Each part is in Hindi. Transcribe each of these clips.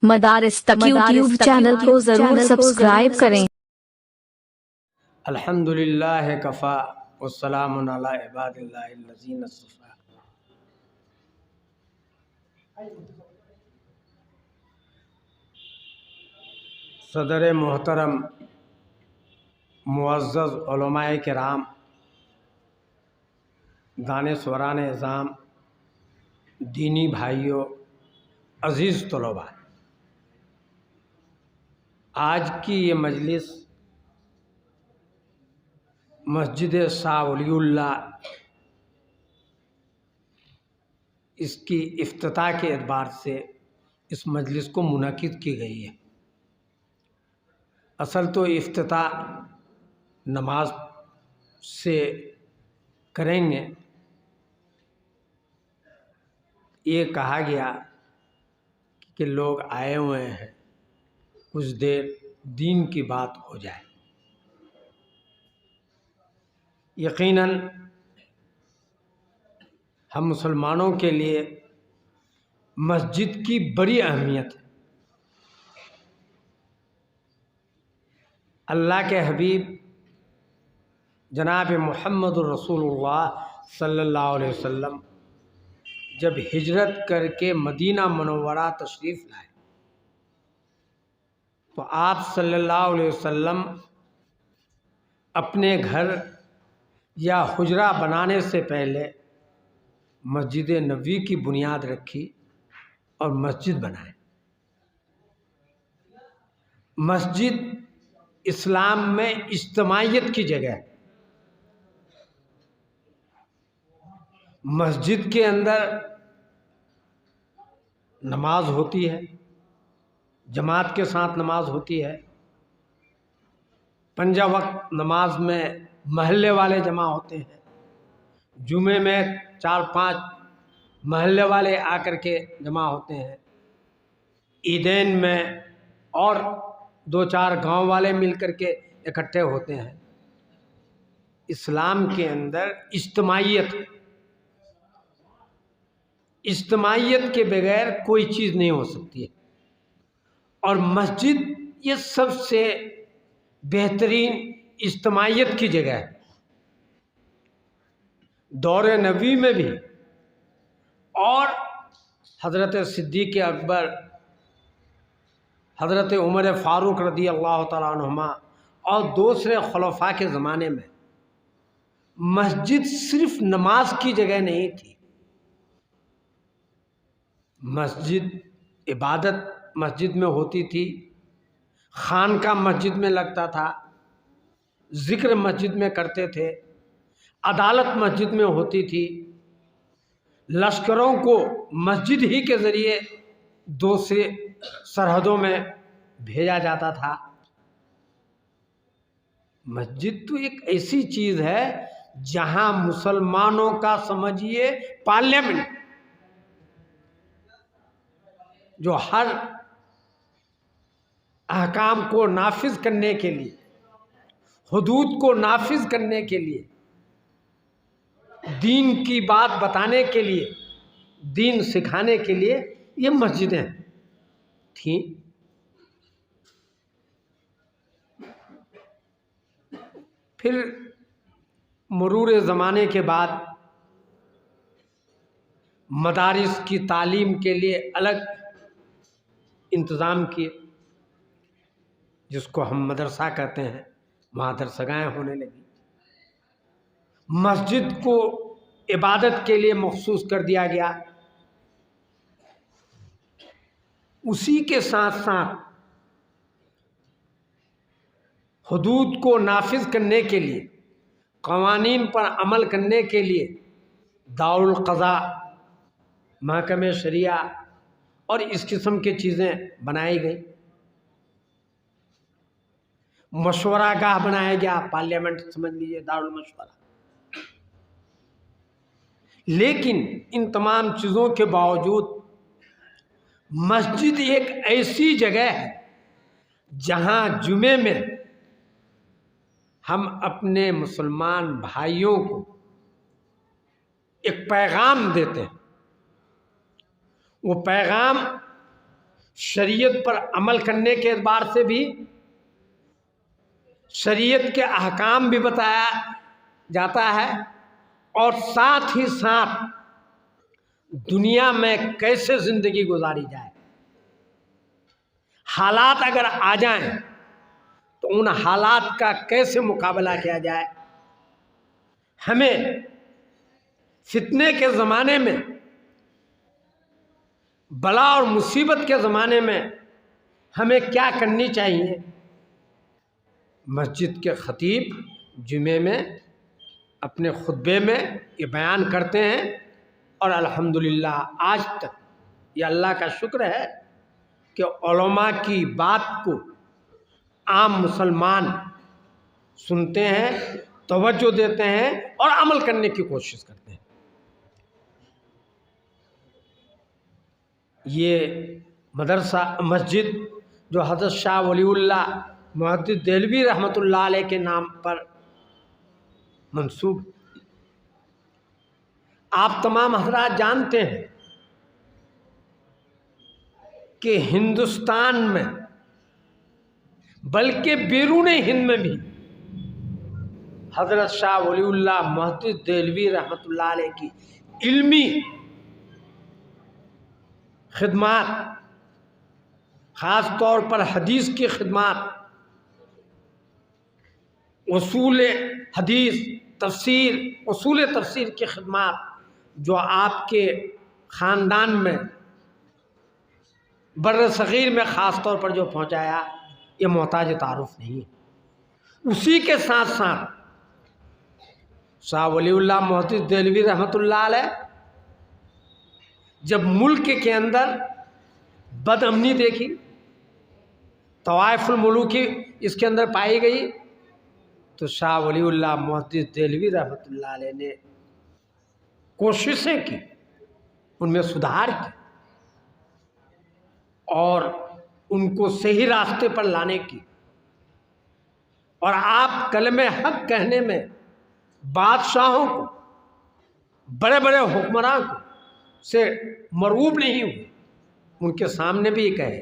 मदारिस तक यूट्यूब चैनल को जरूर सब्सक्राइब करें। अल्हम्दुलिल्लाह कफ़ा वस्सलामुन अला इबादिल्लाहिल्लज़ीना अस्सफ़ा। सदर मोहतरम मुअज़्ज़ज़ उलमाए किराम, दानिशवरान इज़ाम, दीनी भाइयों, अज़ीज़ तलबा, आज की ये मजलिस मस्जिद शाह वलीउल्लाह इसकी इफ्तिताह के एतबार से इस मजलिस को मुनक़िद की गई है। असल तो इफ्तिताह नमाज से करेंगे। ये कहा गया कि लोग आए हुए हैं, कुछ देर दीन की बात हो जाए। यकीनन हम मुसलमानों के लिए मस्जिद की बड़ी अहमियत है। अल्लाह के हबीब जनाब मुहम्मदुर रसूलुल्लाह सल्लल्लाहु अलैहि वसल्लम जब हिजरत करके मदीना मुनव्वरा तशरीफ़ लाए तो आप सल्लल्लाहु अलैहि वसल्लम अपने घर या हुजरा बनाने से पहले मस्जिद नबवी की बुनियाद रखी और मस्जिद बनाए। मस्जिद इस्लाम में इज्तिमाइयत की जगह है। मस्जिद के अंदर नमाज होती है, जमात के साथ नमाज होती है। पंजा वक्त नमाज में महल्ले वाले जमा होते हैं। जुमे में 4-5 महल्ले वाले आकर के जमा होते हैं। ईदैन में और 2-4 गांव वाले मिलकर के इकट्ठे होते हैं। इस्लाम के अंदर इज्तिमाइयत है। इज्तिमाइयत के बगैर कोई चीज़ नहीं हो सकती है और मस्जिद ये सबसे बेहतरीन इज्तिमाइयत की जगह है। दौरे नबी में भी और हज़रत सिद्दीक़ अकबर, हज़रत उमर फ़ारूक रज़ी अल्लाह तआला अन्हुमा और दूसरे खुलफ़ा के ज़माने में मस्जिद सिर्फ नमाज की जगह नहीं थी। मस्जिद इबादत मस्जिद में होती थी, खानका मस्जिद में लगता था, ज़िक्र मस्जिद में करते थे, अदालत मस्जिद में होती थी, लश्करों को मस्जिद ही के ज़रिए दूसरे सरहदों में भेजा जाता था। मस्जिद तो एक ऐसी चीज़ है जहां मुसलमानों का समझिए पार्लियामेंट, जो हर अहकाम को नाफिज करने के लिए, हुदूद को नाफिज करने के लिए, दीन की बात बताने के लिए, दीन सिखाने के लिए ये मस्जिदें थीं। फिर मरूर ज़माने के बाद मदारिस की तालीम के लिए अलग इंतज़ाम किए, जिसको हम मदरसा कहते हैं। वहाँ दरसगाहें होने लगी। मस्जिद को इबादत के लिए मखसूस कर दिया गया। उसी के साथ साथ हुदूद को नाफिज करने के लिए, क़वानीन पर अमल करने के लिए दारुल क़ज़ा, महकमे शरिया और इस किस्म की चीज़ें बनाई गई। मशवरा गाह बनाया गया, पार्लियामेंट समझ लीजिए, दारुल मशवरा। लेकिन इन तमाम चीज़ों के बावजूद मस्जिद एक ऐसी जगह है जहां जुमे में हम अपने मुसलमान भाइयों को एक पैगाम देते हैं। वो पैगाम शरीयत पर अमल करने के एतबार से भी, शरीयत के अहकाम भी बताया जाता है, और साथ ही साथ दुनिया में कैसे ज़िंदगी गुजारी जाए। हालात अगर आ जाएं तो उन हालात का कैसे मुकाबला किया जाए। हमें फितने के ज़माने में, बला और मुसीबत के ज़माने में हमें क्या करनी चाहिए। मस्जिद के ख़तीब जुमे में अपने खुतबे में ये बयान करते हैं, और अल्हम्दुलिल्लाह आज तक ये अल्लाह का शुक्र है कि उलमा की बात को आम मुसलमान सुनते हैं, तवज्जो देते हैं और अमल करने की कोशिश करते हैं। ये मदरसा मस्जिद जो हज़रत शाह वलीउल्लाह मुहद्दिस देहलवी रहमतुल्लाह अलैह के नाम पर मंसूब, आप तमाम हज़रात जानते हैं कि हिंदुस्तान में, बल्कि बैरून हिंद में भी हज़रत शाह वलीउल्लाह मुहद्दिस देहलवी रहमतुल्लाह अलैह की इल्मी खिदमात, ख़ास तौर पर हदीस की खिदमात, उसूल हदीस, तफसीर, उसूल तफसीर की खिदमात जो आपके ख़ानदान में बर्र सग़ीर में ख़ास तौर पर जो पहुँचाया, ये मोहताज तारुफ नहीं। उसी के साथ साथ शाह वलीउल्लाह मुहद्दिस देहलवी रहमतुल्लाह अलैह जब मुल्क के अंदर बदअमनी देखी, तवाइफुल मुलूकी इसके अंदर पाई गई, तो शाह वलीउल्लाह मुहद्दिस देहलवी रहमतुल्लाह अलैह ने कोशिशें की, उनमें सुधार की और उनको सही रास्ते पर लाने की। और आप कलमे हक कहने में बादशाहों को, बड़े बड़े हुक्मरान को से मरूब नहीं हुए, उनके सामने भी ये कहे।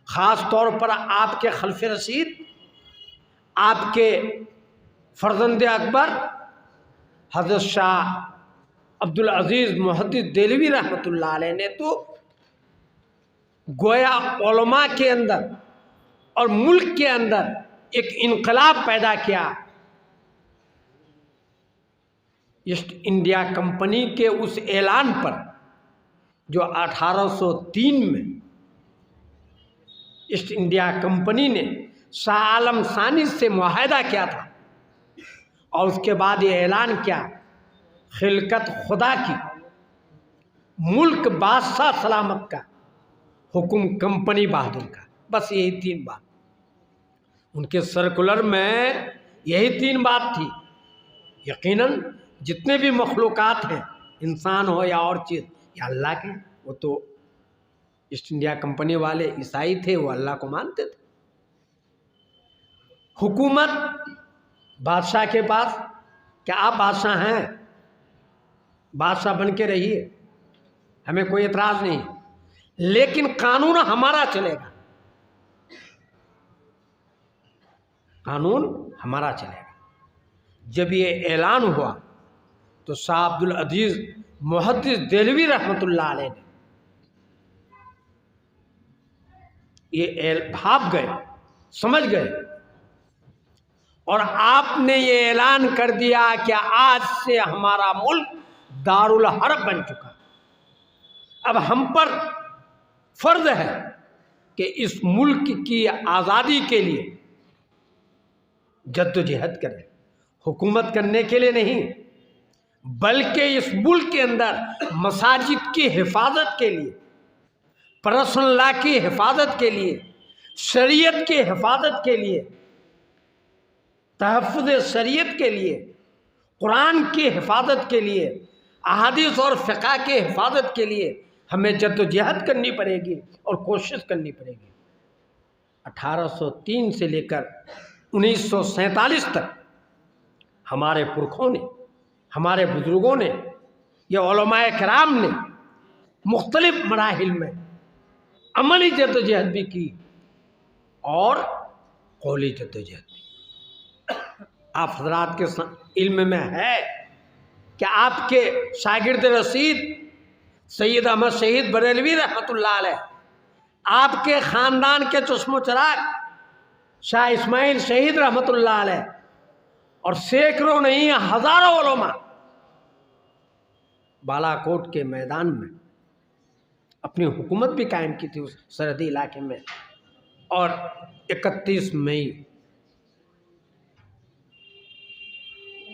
ख़ास तौर पर आपके खल्फ़े रशीद, आपके फर्जंद अकबर हज़रत शाह अब्दुल अज़ीज़ मुहद्दिस देहलवी रहमतुल्लाह अलैह ने तो गोया उलमा के अंदर और मुल्क के अंदर एक इनकलाब पैदा किया। ईस्ट इंडिया कंपनी के उस ऐलान पर जो 1803 में ईस्ट इंडिया कंपनी ने शाह आलम सानी से मुआहदा किया था, और उसके बाद ये ऐलान किया खिलकत खुदा की, मुल्क बादशाह सलामत का, हुक्म कंपनी बहादुर का। बस यही 3 बात उनके सर्कुलर में, यही 3 बात थी। यकीनन जितने भी मखलूक़ात हैं, इंसान हो या और चीज़, या अल्लाह के, वो तो ईस्ट इंडिया कंपनी वाले ईसाई थे, वो अल्लाह को मानते थे। हुकूमत बादशाह के पास, क्या आप बादशाह हैं, बादशाह बन के रहिए, हमें कोई एतराज़ नहीं, लेकिन कानून हमारा चलेगा, कानून हमारा चलेगा। जब ये ऐलान हुआ तो शाह अब्दुल अजीज़ मुहद्दिस देहलवी रहमतुल्लाह अलैह ने ये भाप गए, समझ गए, और आपने ये ऐलान कर दिया कि आज से हमारा मुल्क दारुल हर्ब बन चुका। अब हम पर फर्ज है कि इस मुल्क की आज़ादी के लिए जद्दोजहद करें, हुकूमत करने के लिए नहीं, बल्कि इस मुल्क के अंदर मसाजिद की हिफाजत के लिए, पर्सनल की हिफाजत के लिए, शरीयत की हिफाजत के लिए, तहफ़्फ़ुज़ शरीयत के लिए, कुरान की हिफाजत के लिए, अहादीस और फ़िक़्ह के हिफाजत के लिए हमें जद्दोजहद करनी पड़ेगी और कोशिश करनी पड़ेगी। 1803 से लेकर 1947 तक हमारे पुरखों ने, हमारे बुज़ुर्गों ने, ये उलमाए किराम ने मुख्तलिफ़ मराहिल में अमली जद्दोजहद भी की और कौली जद्दोजहद भी। आप हजरात के इल्म में है कि आपके शागिर्द रशीद सैयद अहमद शहीद बरेलवी रहमतुल्लाह अलैह, आपके ख़ानदान के चश्मो चराग शाह इस्माइल शहीद रहमतुल्लाह अलैह और सैकड़ों नहीं हज़ारों उलमा बालाकोट के मैदान में अपनी हुकूमत भी कायम की थी उस सरहदी इलाके में। और 31 मई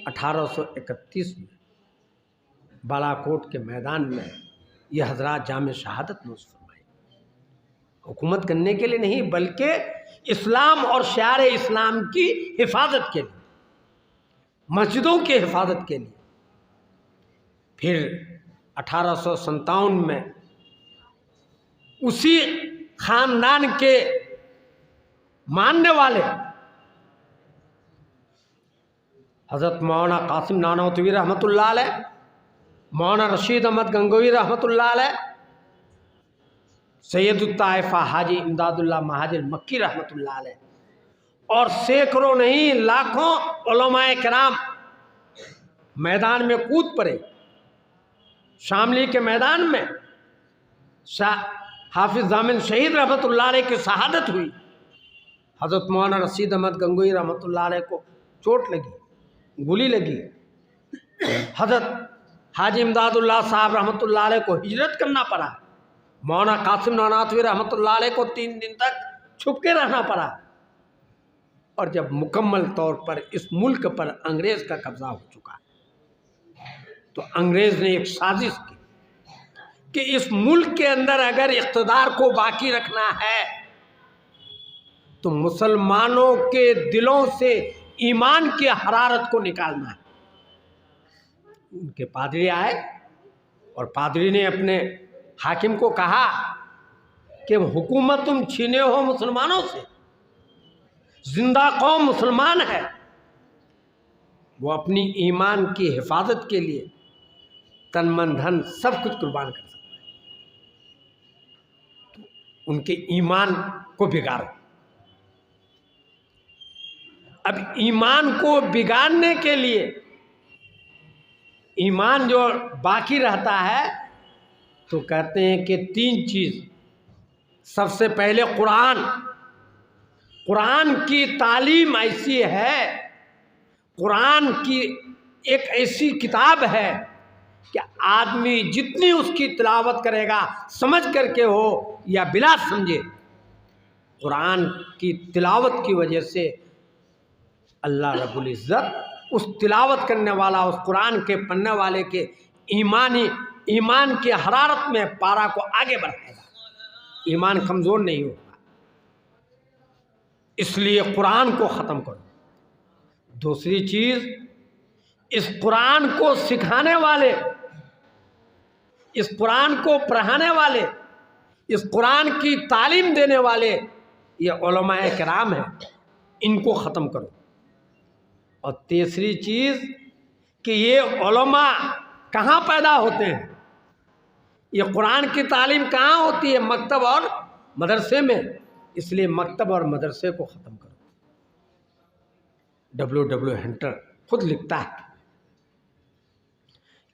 1831 में बालाकोट के मैदान में ये हजरात जाम शहादत नोश फरमाई, हुकूमत करने के लिए नहीं बल्कि इस्लाम और शार इस्लाम की हिफाजत के लिए, मस्जिदों की हिफाजत के लिए। फिर 1857 में उसी खानदान के मानने वाले हज़रत मौलाना कासिम नानौतवी रहमतुल्लाह अलैह, मौलाना रशीद अहमद गंगोई रहमतुल्लाह अलैह, सैयद ताइफा हाजी इमदादुल्लाह महाजिर मक्की रहमतुल्लाह अलैह और सैकड़ों नहीं लाखों उलमाए किराम मैदान में कूद पड़े। शामली के मैदान में हाफिज जामिन शहीद रहमतुल्लाह अलैह की शहादत हुई। हज़रत मौलाना रशीद अहमद गंगोई रहमतुल्लाह अलैह को चोट लगी, गोली लगी। हज़रत हाजी इमदादुल्लाह साहब रहमतुल्लाह अलैह को हिजरत करना पड़ा। मौलाना कासिम नानौतवी रहमतुल्लाह अलैह को 3 दिन तक छुप के रहना पड़ा। और जब मुकम्मल तौर पर इस मुल्क पर अंग्रेज़ का कब्ज़ा हो चुका तो अंग्रेज़ ने एक साजिश की कि इस मुल्क के अंदर अगर इक़्तिदार को बाकी रखना है तो मुसलमानों के दिलों से ईमान की हरारत को निकालना है। उनके पादरी आए और पादरी ने अपने हाकिम को कहा कि हुकूमत तुम छीने हो मुसलमानों से, जिंदा कौम मुसलमान है, वो अपनी ईमान की हिफाजत के लिए तन मन धन सब कुछ कुर्बान कर सकता है, तो उनके ईमान को बिगाड़ो। अब ईमान को बिगाड़ने के लिए, ईमान जो बाकी रहता है तो कहते हैं कि 3 चीज़। सबसे पहले कुरान, कुरान की तालीम ऐसी है, कुरान की एक ऐसी किताब है कि आदमी जितनी उसकी तिलावत करेगा, समझ करके हो या बिला समझे, कुरान की तिलावत की वजह से अल्लाह रब्बुल इज़्ज़त उस तिलावत करने वाला, उस कुरान के पढ़ने वाले के ईमान की हरारत में पारा को आगे बढ़ाएगा, ईमान कमज़ोर नहीं होगा। इसलिए कुरान को ख़त्म करो। दूसरी चीज़, इस कुरान को सिखाने वाले, इस कुरान को पढ़ाने वाले, इस कुरान की तालीम देने वाले ये उलमाए किराम हैं, इनको ख़त्म करो। और तीसरी चीज़ कि ये उलमा कहाँ पैदा होते हैं, ये कुरान की तालीम कहाँ होती है, मकतब और मदरसे में। इसलिए मकतब और मदरसे को ख़त्म करो। W.W. हंटर खुद लिखता है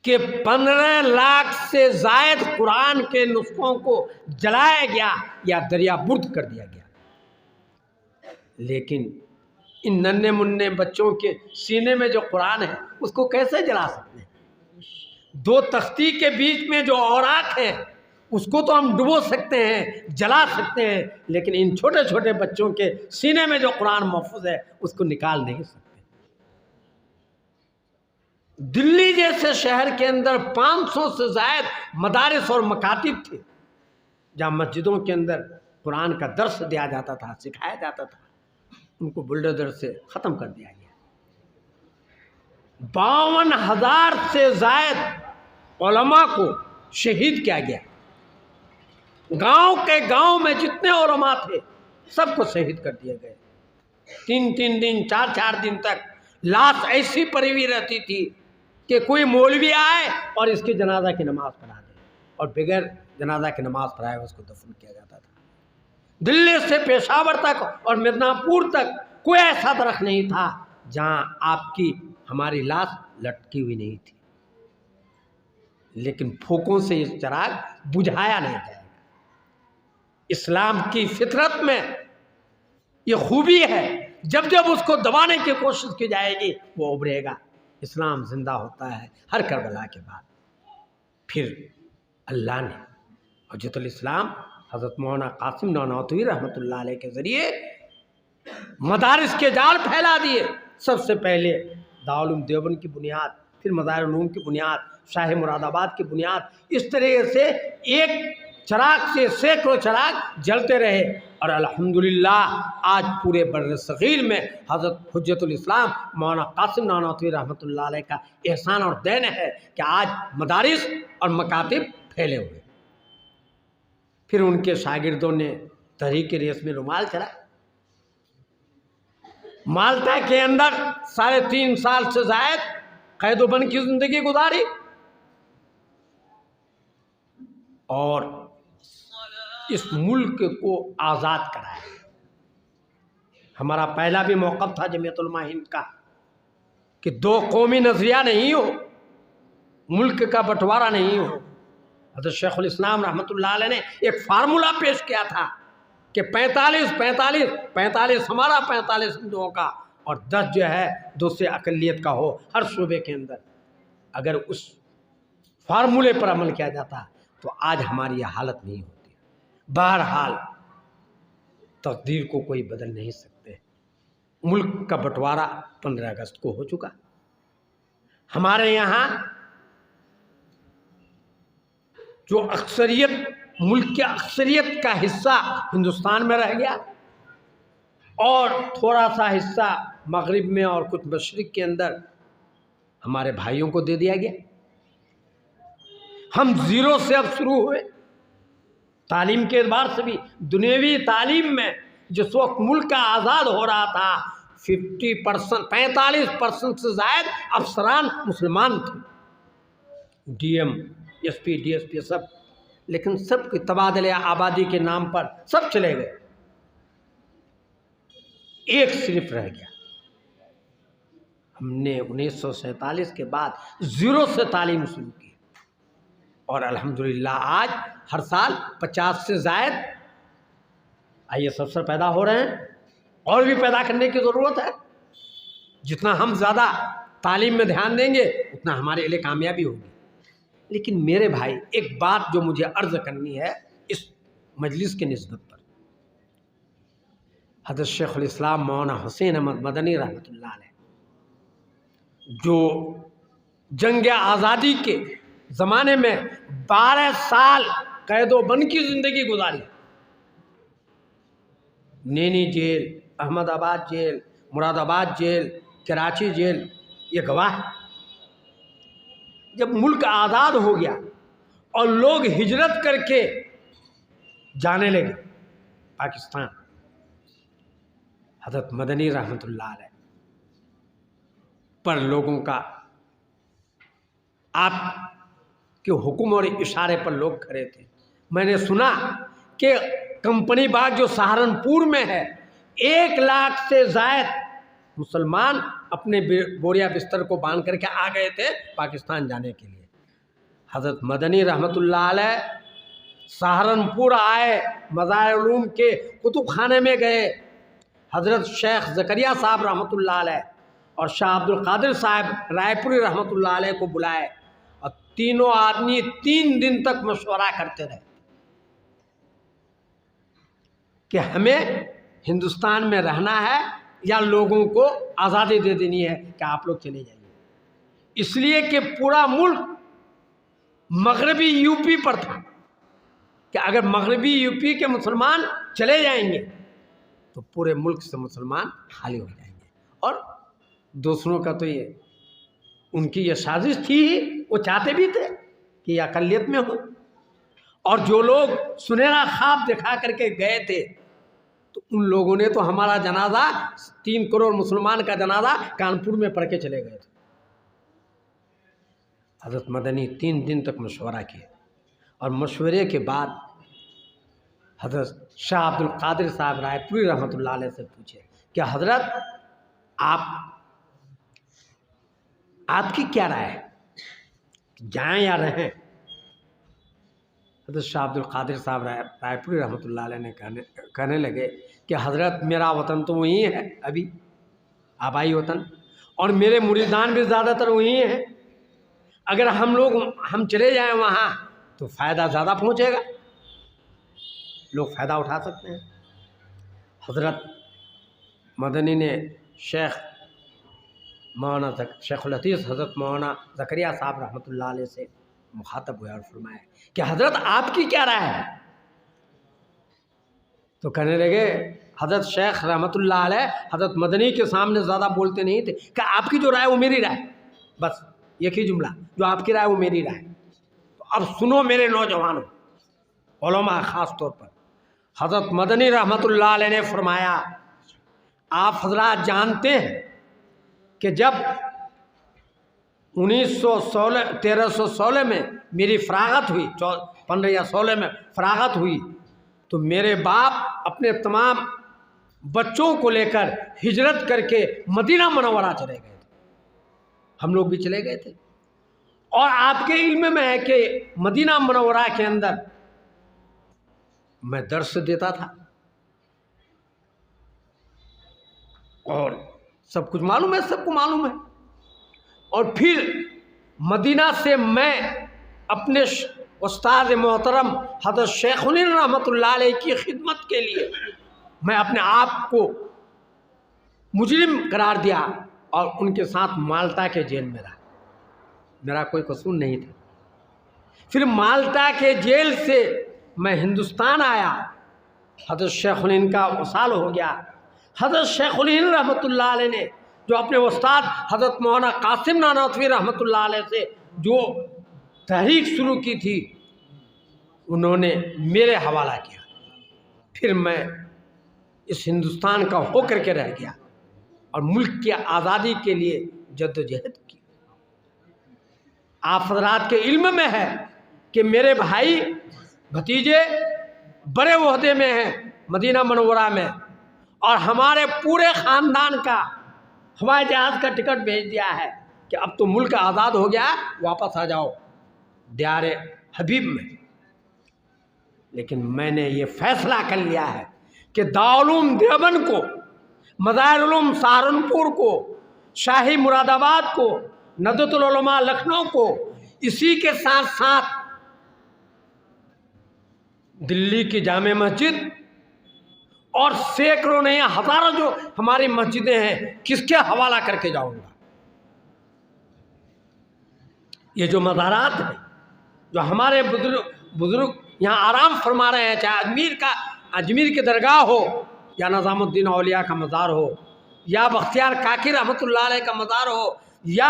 कि 15 लाख से ज़ायद कुरान के नुस्खों को जलाया गया या दरिया बुर्द कर दिया गया, लेकिन इन नन्हे मुन्ने बच्चों के सीने में जो कुरान है उसको कैसे जला सकते हैं? 2 तख्ती के बीच में जो औराक है उसको तो हम डुबो सकते हैं, जला सकते हैं, लेकिन इन छोटे छोटे बच्चों के सीने में जो कुरान महफूज है उसको निकाल नहीं सकते। दिल्ली जैसे शहर के अंदर 500 से ज़ायद मदारिस और मकातिब थे जहाँ मस्जिदों के अंदर कुरान का दर्स दिया जाता था, सिखाया जाता था, उनको बुलडोजर से ख़त्म कर दिया गया। 52,000 से ज़ायद उलमा को शहीद किया गया। गांव के गांव में जितने उलमा थे सबको शहीद कर दिए गए। 3-3 दिन 4-4 दिन तक लाश ऐसी पड़ी हुई रहती थी कि कोई मौलवी आए और इसकी जनाजा की नमाज पढ़ा दे। और बगैर जनाजा की नमाज पढ़ाए उसको दफन किया जाता था। दिल्ली से पेशावर तक और मिदनापुर तक कोई ऐसा दरख्त नहीं था जहां आपकी हमारी लाश लटकी हुई नहीं थी। लेकिन फूकों से ये चिराग बुझाया नहीं जाएगा। इस्लाम की फितरत में ये खूबी है, जब जब उसको दबाने की कोशिश की जाएगी वो उभरेगा। इस्लाम जिंदा होता है हर करबला के बाद। फिर अल्लाह ने हजरतुल इस्लाम हज़रत मौलाना कासिम नानौतवी रहमतुल्लाह अलैह के ज़रिए मदारिस के जाल फैला दिए। सबसे पहले दारुल उलूम देवबंद की बुनियाद, फिर मदारिस उलूम की बुनियाद, शाह मुरादाबाद की बुनियाद। इस तरह से एक चिराग से सैकड़ों चिराग जलते रहे और अल्हम्दुलिल्लाह आज पूरे बर्र सग़ीर में हज़रत हुज्जतुल इस्लाम मौलाना कासिम नानौतवी रहमतुल्लाह अलैह का एहसान और देन है कि आज मदारिस और मकातिब फैले हुए। फिर उनके शागिर्दों ने तहरीक रेस में रुमाल चला। माल्टा के अंदर 3.5 साल से ज़ायद कैद-ओ-बंद की ज़िंदगी गुजारी और इस मुल्क को आज़ाद कराया। हमारा पहला भी मौक़िफ़ था जमीयत उलमा हिंद का कि 2 कौमी नज़रिया नहीं हो, मुल्क का बंटवारा नहीं हो। हज़रत शेखुल इस्लाम रहमतुल्लाह अलैह ने एक फार्मूला पेश किया था कि 45 हमारा, 45 हिंदुओं का और 10 जो है दूसरे अक़लियत का हो हर सूबे के अंदर। अगर उस फार्मूले पर अमल किया जाता तो आज हमारी यह हालत नहीं होती। बहरहाल तकदीर को कोई बदल नहीं सकते। मुल्क का बंटवारा 15 अगस्त को हो चुका। हमारे यहाँ जो अक्सरियत, मुल्क की अक्सरियत का हिस्सा हिंदुस्तान में रह गया और थोड़ा सा हिस्सा मगरिब में और कुछ मशरिक़ के अंदर हमारे भाइयों को दे दिया गया। हम ज़ीरो से अब शुरू हुए। तालीम के एतबार से भी दुनियावी तालीम में जिस वक्त मुल्क का आज़ाद हो रहा था 45% से ज़ायद अफसरान मुसलमान थे, DM, SP, DSP सब। लेकिन सब के तबादले आबादी के नाम पर सब चले गए, एक सिर्फ रह गया। हमने 1947 के बाद ज़ीरो से तालीम शुरू की और अल्हम्दुलिल्लाह आज हर साल 50 से ज़ायद IAS अफसर पैदा हो रहे हैं और भी पैदा करने की ज़रूरत है। जितना हम ज़्यादा तालीम में ध्यान देंगे उतना हमारे लिए कामयाबी होगी। लेकिन मेरे भाई, एक बात जो मुझे अर्ज़ करनी है इस मजलिस के निस्बत पर, हज़रत शेखुल इस्लाम मौलाना हुसैन अहमद मदनी रहमतुल्लाह अलैह जो जंग आज़ादी के ज़माने में 12 साल कैद-ओ-बंद की ज़िंदगी गुजारी। Naini jail, Ahmedabad jail, Moradabad jail, Karachi jail, ये गवाह। जब मुल्क आज़ाद हो गया और लोग हिजरत करके जाने लगे पाकिस्तान, हज़रत मदनी रहमतुल्लाह अलैह पर लोगों का आपके हुक्म और इशारे पर लोग खड़े थे। मैंने सुना कि कंपनी बाग जो सहारनपुर में है 1 लाख से ज़ायद मुसलमान अपने बोरिया बिस्तर को बांध करके आ गए थे पाकिस्तान जाने के लिए। हज़रत मदनी रहमतुल्लाह अलैह सहारनपुर आए, मज़ाहिर उलूम के कुतुब खाने में गए, हज़रत शेख ज़करिया साहब रहमतुल्लाह अलैह और शाह अब्दुल कादिर साहब रायपुरी रहमतुल्लाह अलैह को बुलाए और तीनों आदमी 3 दिन तक मशवरा करते रहे कि हमें हिंदुस्तान में रहना है या लोगों को आज़ादी दे देनी है कि आप लोग चले जाइए। इसलिए कि पूरा मुल्क मगरबी यूपी पर था कि अगर मगरबी यूपी के मुसलमान चले जाएंगे तो पूरे मुल्क से मुसलमान खाली हो जाएंगे। और दूसरों का तो ये उनकी ये साजिश थी ही, वो चाहते भी थे कि अक़लियत में हो। और जो लोग सुनहरा ख्वाब दिखा करके गए थे तो उन लोगों ने तो हमारा जनाजा 3 करोड़ मुसलमान का जनाजा कानपुर में पढ़ के चले गए थे। हज़रत मदनी 3 दिन तक मशवरा किए और मशवरे के बाद हज़रत शाह अब्दुल कादिर साहब रायपुरी रहमतुल्लाह अलैह से पूछे कि हज़रत आपकी क्या राय है, जाएं या रहें? हज़रत शाह अब्दुल कादिर साहब रायपुरी रहमतुल्लाह अलैह ने कहने लगे कि हज़रत मेरा वतन तो वही है, अभी आबाई वतन, और मेरे मुरीदान भी ज़्यादातर वही हैं। अगर हम चले जाएं वहाँ तो फ़ायदा ज़्यादा पहुँचेगा, लोग फ़ायदा उठा सकते हैं। हज़रत मदनी ने शेखुल हदीस हज़रत मौलाना ज़करिया साहब रहमतुल्लाह अलैह से मुखातब हुए और फरमाया कि हज़रत आपकी क्या राय है? तो कहने लगे हज़रत शेख रहमतुल्लाह अलैह हज़रत मदनी के सामने ज़्यादा बोलते नहीं थे कि आपकी जो राय वो मेरी राय, बस एक ही जुमला, जो आपकी राय वो मेरी राय। तो अब सुनो मेरे नौजवानों, उलमा ख़ास तौर पर, हज़रत मदनी रहमतुल्लाह अलैह ने फरमाया, आप हज़रात जानते हैं कि जब 1316 में मेरी फरागत हुई, 15 या 16 में फरागत हुई, तो मेरे बाप अपने तमाम बच्चों को लेकर हिजरत करके मदीना मुनव्वरा चले गए थे। हम लोग भी चले गए थे। और आपके इल्म में है कि मदीना मुनव्वरा के अंदर मैं दर्स देता था और सब कुछ मालूम है, सबको मालूम है। और फिर मदीना से मैं अपने उस्ताद मोहतरम हज़रत शेखुल रहमतुल्लाह अलैह की खिदमत के लिए मैं अपने आप को मुजरिम करार दिया और उनके साथ माल्टा के जेल में रहा। मेरा कोई कसूर नहीं था। फिर माल्टा के जेल से मैं हिंदुस्तान आया, हज़रत शेखुल का वसाल हो गया। हज़रत शेखुल रहमतुल्लाह अलैह ने जो अपने उस्ताद हज़रत मौलाना कासिम नानोतवी रहमतुल्लाह अलैह से जो तहरीक शुरू की थी, उन्होंने मेरे हवाला किया। फिर मैं इस हिंदुस्तान का होकर के रह गया और मुल्क की आज़ादी के लिए जद्दोजहद की। आप हज़रात के इल्म में है कि मेरे भाई भतीजे बड़े ओहदे में हैं मदीना मुनव्वरा में, और हमारे पूरे ख़ानदान का हवाई जहाज़ का टिकट भेज दिया है कि अब तो मुल्क आज़ाद हो गया, वापस आ जाओ दियारे हबीब में। लेकिन मैंने ये फ़ैसला कर लिया है कि दारुल देवबंद को, मज़ाहिरुल उलूम सहारनपुर को, शाही मुरादाबाद को, नदवतुल उलमा लखनऊ को, इसी के साथ साथ दिल्ली की जामे मस्जिद और सैकड़ों नहीं हज़ारों जो हमारी मस्जिदें हैं, किसके हवाला करके जाऊंगा। ये जो मज़ारात हैं, जो हमारे बुजुर्ग यहाँ आराम फरमा रहे हैं, चाहे अजमेर की दरगाह हो, या निज़ामुद्दीन औलिया का मज़ार हो, या बख्तियार काकी रहमतुल्लाह अलैह का मज़ार हो, या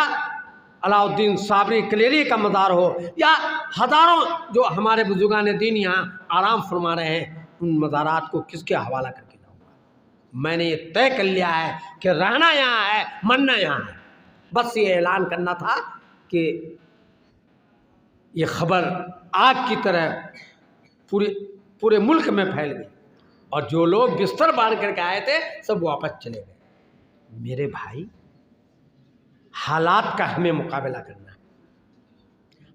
अलाउद्दीन साबरी कलेरी का मज़ार हो, या हज़ारों जो हमारे बुजुर्गान दीन यहाँ आराम फरमा रहे हैं, उन मज़ारात को किसके हवाला करके जाऊँगा। मैंने ये तय कर लिया है कि रहना यहाँ है, मरना यहाँ है। बस ये ऐलान करना था कि ये खबर आग की तरह पूरे मुल्क में फैल गई और जो लोग बिस्तर बांध करके आए थे सब वापस चले गए। मेरे भाई, हालात का हमें मुकाबला करना है,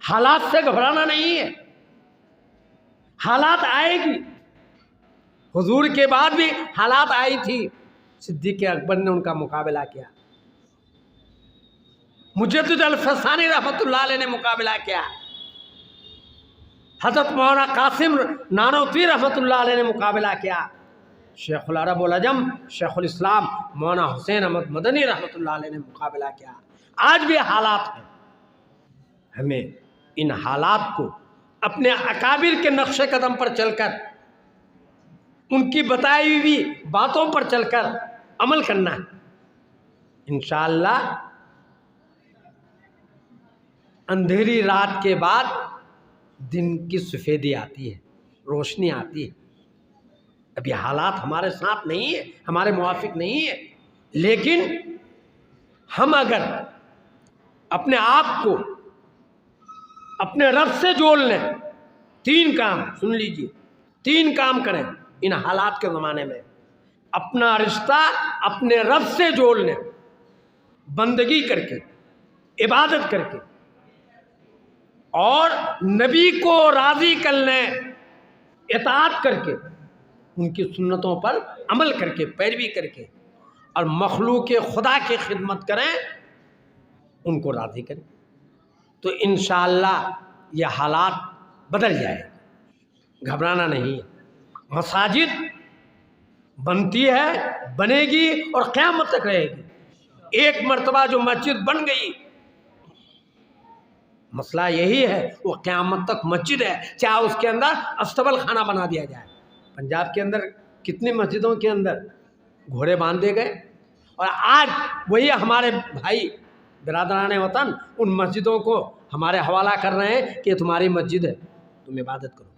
हालात से घबराना नहीं है। हालात आएगी, हुजूर के बाद भी हालात आई थी, सिद्दीक़ अकबर ने उनका मुकाबला किया, मुजद्दिद अल-फसानी रहमतुल्लाह अलैह ने मुकाबला किया, हज़रत मौलाना कासिम नानोतवी रहमतुल्लाह अलैह ने मुकाबला किया, शेखुल अरब वल अजम शेखुल इस्लाम मौलाना हुसैन अहमद मदनी रहमतुल्लाह अलैह ने मुकाबला किया। आज भी हालात हैं, हमें इन हालात को अपने अकाबिर के नक्शे कदम पर चलकर, उनकी बताई हुई बातों पर चलकर अमल करना है। इंशाअल्लाह अंधेरी रात के बाद दिन की सफ़ेदी आती है, रोशनी आती है। अभी हालात हमारे साथ नहीं है, हमारे मुवाफिक नहीं है, लेकिन हम अगर अपने आप को अपने रब से जोड़ लें तीन काम सुन लीजिए, तीन काम करें इन हालात के ज़माने में। अपना रिश्ता अपने रब से जोड़ लें, बंदगी करके, इबादत करके, और नबी को राज़ी कर लें इताअत करके, उनकी सुन्नतों पर अमल करके, पैरवी करके, और मखलूक खुदा की खिदमत करें, उनको राज़ी करें, तो इंशाअल्लाह ये हालात बदल जाएगा। घबराना नहीं है। मसाजिद बनती है, बनेगी और क़यामत तक रहेगी। एक मर्तबा जो मस्जिद बन गई, मसला यही है, वो क़यामत तक मस्जिद है, चाहे उसके अंदर अस्तबल खाना बना दिया जाए। पंजाब के अंदर कितनी मस्जिदों के अंदर घोड़े बांधे गए, और आज वही हमारे भाई बिरादरान वतन उन मस्जिदों को हमारे हवाला कर रहे हैं कि तुम्हारी मस्जिद है, तुम इबादत करो।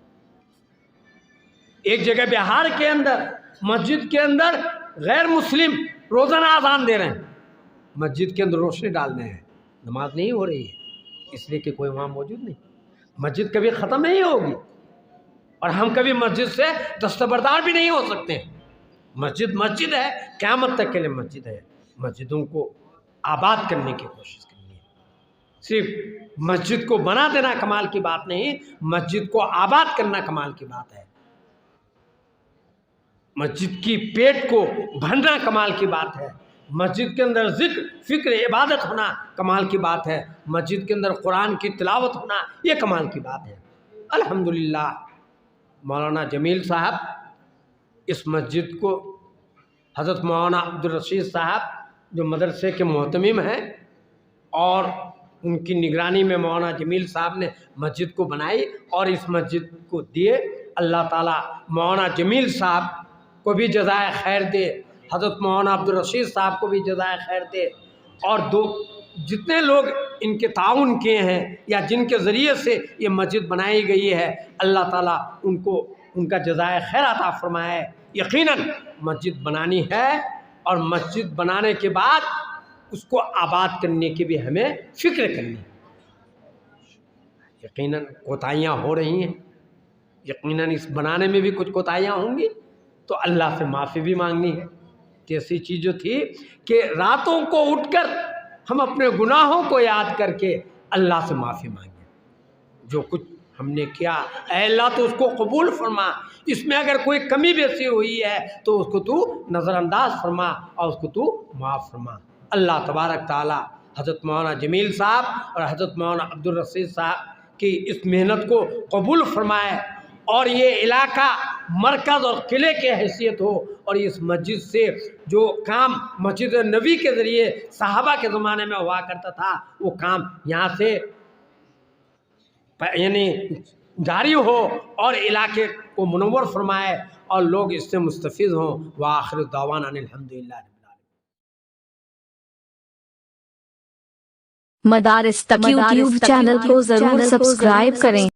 एक जगह बिहार के अंदर मस्जिद के अंदर गैर मुस्लिम रोज़ाना अज़ान दे रहे हैं, मस्जिद के अंदर रोशनी डालने हैं, नमाज नहीं हो रही है, इसलिए कि कोई वहाँ मौजूद नहीं। मस्जिद कभी ख़त्म नहीं होगी, और हम कभी मस्जिद से दस्तबरदार भी नहीं हो सकते हैं। मस्जिद मस्जिद है, क़यामत तक के लिए मस्जिद है। मस्जिदों को आबाद करने की कोशिश करनी है। सिर्फ मस्जिद को बना देना कमाल की बात नहीं, मस्जिद को आबाद करना कमाल की बात है। मस्जिद की पेट को भरना कमाल की बात है। मस्जिद के अंदर जिक्र, फिक्र, इबादत होना कमाल की बात है। मस्जिद के अंदर कुरान की तिलावत होना ये कमाल की बात है। अल्हम्दुलिल्लाह मौलाना जमील साहब इस मस्जिद को, हज़रत मौलाना अब्दुल रशीद साहब जो मदरसे के मोहतमिम हैं, और उनकी निगरानी में मौलाना जमील साहब ने मस्जिद को बनाई और इस मस्जिद को दिए। अल्लाह ताला मौलाना जमील साहब को भी जज़ाए खैर दे, हज़रत मौलाना अब्दुल रशीद साहब को भी जज़ाए खैर दे, और जितने लोग इनके ताउन किए हैं या जिनके ज़रिए से ये मस्जिद बनाई गई है, अल्लाह ताला उनको उनका जज़ाए खैर अता फरमाए। यकीनन मस्जिद बनानी है, और मस्जिद बनाने के बाद उसको आबाद करने की भी हमें फ़िक्र करनी है। यकीनन कोताहियाँ हो रही हैं, यकीनन इस बनाने में भी कुछ कोताहियाँ होंगी, तो अल्लाह से माफ़ी भी मांगनी है। कैसी चीज़ जो थी कि रातों को उठकर हम अपने गुनाहों को याद करके अल्लाह से माफ़ी मांगे। जो कुछ हमने किया, ऐ अल्लाह तो उसको कबूल फरमा, इसमें अगर कोई कमी बेसी हुई है तो उसको तू नज़रअंदाज फरमा और उसको तू माफ़ फरमा। अल्लाह तबारक ताला हज़रत मौलाना जमील साहब और हज़रत मौलाना अब्दुल रशीद साहब की इस मेहनत को कबूल फरमाए, और ये इलाका मरकज़ और किले की हैसियत हो, और इस मस्जिद से जो काम मस्जिद नबी के ज़रिए सहाबा के ज़माने में हुआ करता था, वो काम यहाँ से यानी जारी हो और इलाके को मुनव्वर फरमाए और लोग इससे मुस्तफ़ीज़ हों। व आखिर दावाना अनिल हम्दुलिल्लाह। मदारिस तक यूट्यूब चैनल को जरूर सब्सक्राइब करें।